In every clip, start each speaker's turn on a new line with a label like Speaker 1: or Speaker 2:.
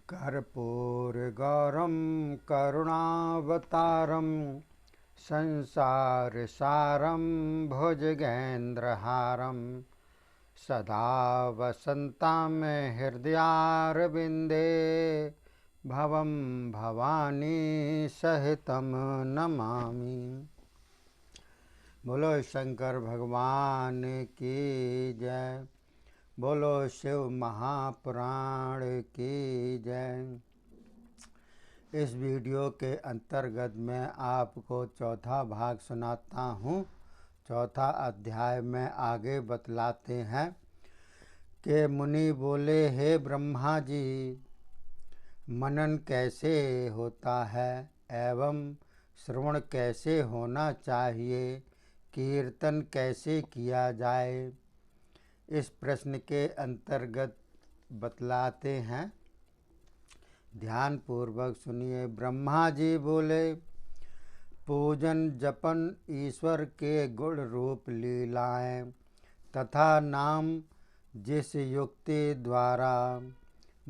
Speaker 1: कर्पूरगौरं करुणावतारं संसारसारं भुजगेन्द्रहारं सदा वसन्तां हृदयारविन्दे भवं भवानी सहितं नमामि। बोलो शंकर भगवान की जय। बोलो शिव महापुराण की जय। इस वीडियो के अंतर्गत मैं आपको चौथा भाग सुनाता हूँ। चौथा अध्याय में आगे बतलाते हैं कि मुनि बोले, हे ब्रह्मा जी, मनन कैसे होता है एवं श्रवण कैसे होना चाहिए, कीर्तन कैसे किया जाए। इस प्रश्न के अंतर्गत बतलाते हैं, ध्यान पूर्वक सुनिए। ब्रह्मा जी बोले, पूजन जपन ईश्वर के गुण रूप लीलाएं तथा नाम जिस युक्ति द्वारा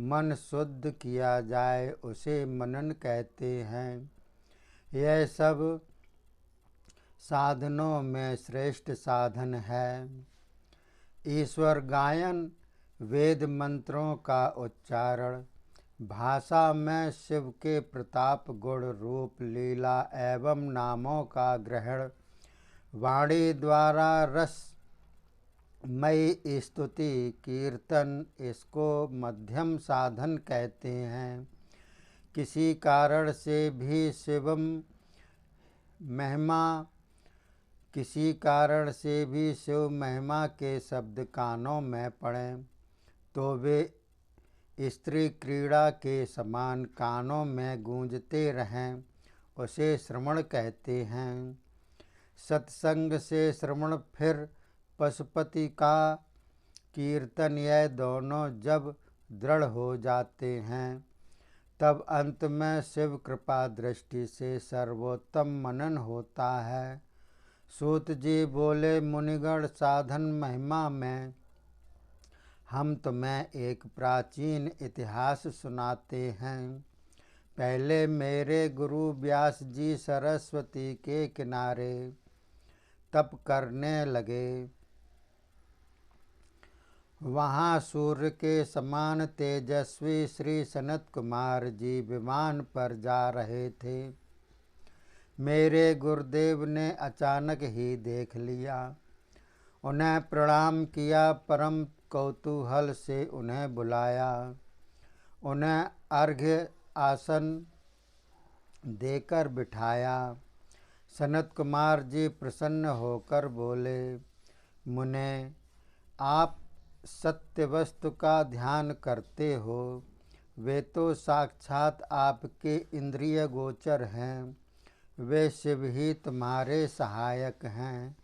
Speaker 1: मन शुद्ध किया जाए उसे मनन कहते हैं। यह सब साधनों में श्रेष्ठ साधन है। ईश्वर गायन, वेद मंत्रों का उच्चारण, भाषा में शिव के प्रताप गुण रूप लीला एवं नामों का ग्रहण, वाणी द्वारा रस मई स्तुति कीर्तन, इसको मध्यम साधन कहते हैं। किसी कारण से भी शिव महिमा के शब्द कानों में पड़ें तो वे स्त्री क्रीड़ा के समान कानों में गूंजते रहें, उसे श्रवण कहते हैं। सत्संग से श्रवण, फिर पशुपति का कीर्तन, यह दोनों जब दृढ़ हो जाते हैं तब अंत में शिव कृपा दृष्टि से सर्वोत्तम मनन होता है। सूत जी बोले, मुनिगण, साधन महिमा में हम तुम्हें एक प्राचीन इतिहास सुनाते हैं। पहले मेरे गुरु व्यास जी सरस्वती के किनारे तप करने लगे। वहाँ सूर्य के समान तेजस्वी श्री सनत कुमार जी विमान पर जा रहे थे। मेरे गुरुदेव ने अचानक ही देख लिया, उन्हें प्रणाम किया, परम कौतूहल से उन्हें बुलाया, उन्हें अर्घ्य आसन देकर बिठाया। सनत कुमार जी प्रसन्न होकर बोले, मुने, आप सत्य वस्तु का ध्यान करते हो, वे तो साक्षात आपके इंद्रिय गोचर हैं, वे शिव ही तुम्हारे सहायक हैं,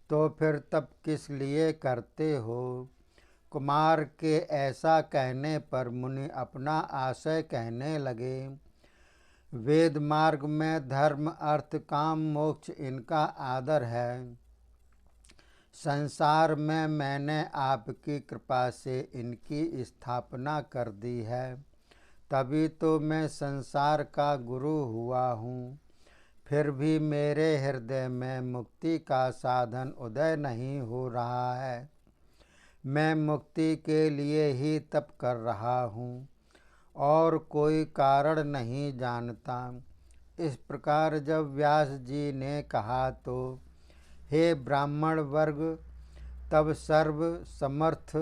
Speaker 1: तो फिर तप किस लिए करते हो। कुमार के ऐसा कहने पर मुनि अपना आशय कहने लगे। वेद मार्ग में धर्म अर्थ काम मोक्ष इनका आदर है। संसार में मैंने आपकी कृपा से इनकी स्थापना कर दी है, तभी तो मैं संसार का गुरु हुआ हूँ। फिर भी मेरे हृदय में मुक्ति का साधन उदय नहीं हो रहा है। मैं मुक्ति के लिए ही तप कर रहा हूँ और कोई कारण नहीं जानता। इस प्रकार जब व्यास जी ने कहा तो हे ब्राह्मण वर्ग, तब सर्व समर्थ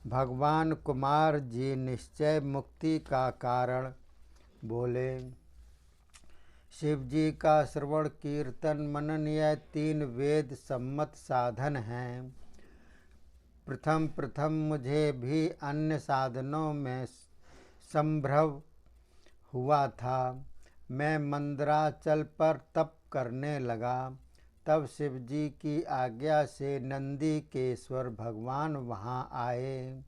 Speaker 1: भगवान कुमार जी निश्चय मुक्ति का कारण बोले। शिव जी का श्रवण कीर्तन मनन यह तीन वेद सम्मत साधन हैं। प्रथम मुझे भी अन्य साधनों में संभ्रम हुआ था। मैं मंदराचल पर तप करने लगा। तब शिव जी की आज्ञा से नंदीकेश्वर भगवान वहाँ आए।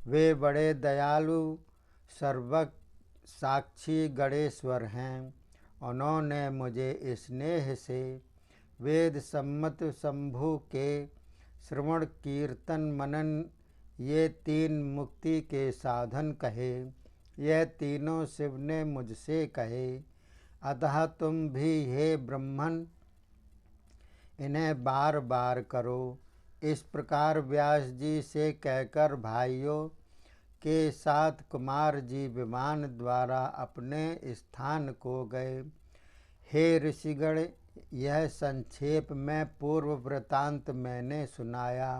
Speaker 1: वे बड़े दयालु सर्वज्ञ साक्षी गणेश्वर हैं। उन्होंने मुझे स्नेह से वेद सम्मत शंभु के श्रवण कीर्तन मनन ये तीन मुक्ति के साधन कहे। यह तीनों शिव ने मुझसे कहे। अतः तुम भी हे ब्रह्मन इन्हें बार बार करो। इस प्रकार व्यास जी से कहकर भाइयों के साथ कुमार जी विमान द्वारा अपने स्थान को गए। हे ऋषिगण, यह संक्षेप में पूर्व वृतांत मैंने सुनाया।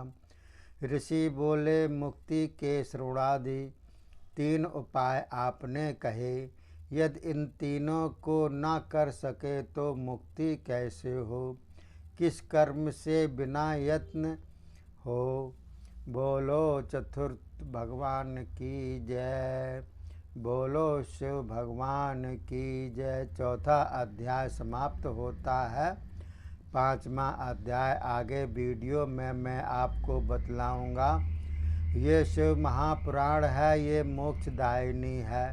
Speaker 1: ऋषि बोले, मुक्ति के श्रवणादि 3 उपाय आपने कहे। यदि इन तीनों को न कर सके तो मुक्ति कैसे हो? किस कर्म से बिना यत्न हो? बोलो चतुर्थ भगवान की जय। बोलो शिव भगवान की जय। चौथा अध्याय समाप्त होता है। 5वां अध्याय आगे वीडियो में मैं आपको बतलाऊंगा। ये शिव महापुराण है, ये मोक्षदायिनी है।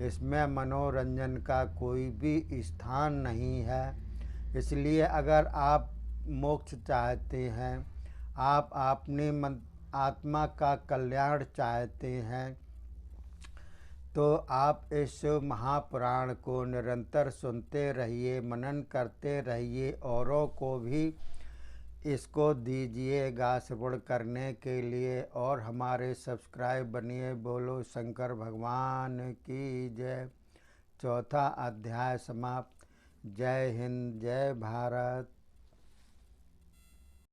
Speaker 1: इसमें मनोरंजन का कोई भी स्थान नहीं है। इसलिए अगर आप मोक्ष चाहते हैं, आप अपनी आत्मा का कल्याण चाहते हैं, तो आप इस महापुराण को निरंतर सुनते रहिए, मनन करते रहिए, औरों को भी इसको दीजिएगा श्रवण करने के लिए और हमारे सब्सक्राइब बनिए। बोलो शंकर भगवान की जय। चौथा अध्याय समाप्त। जय हिंद, जय भारत।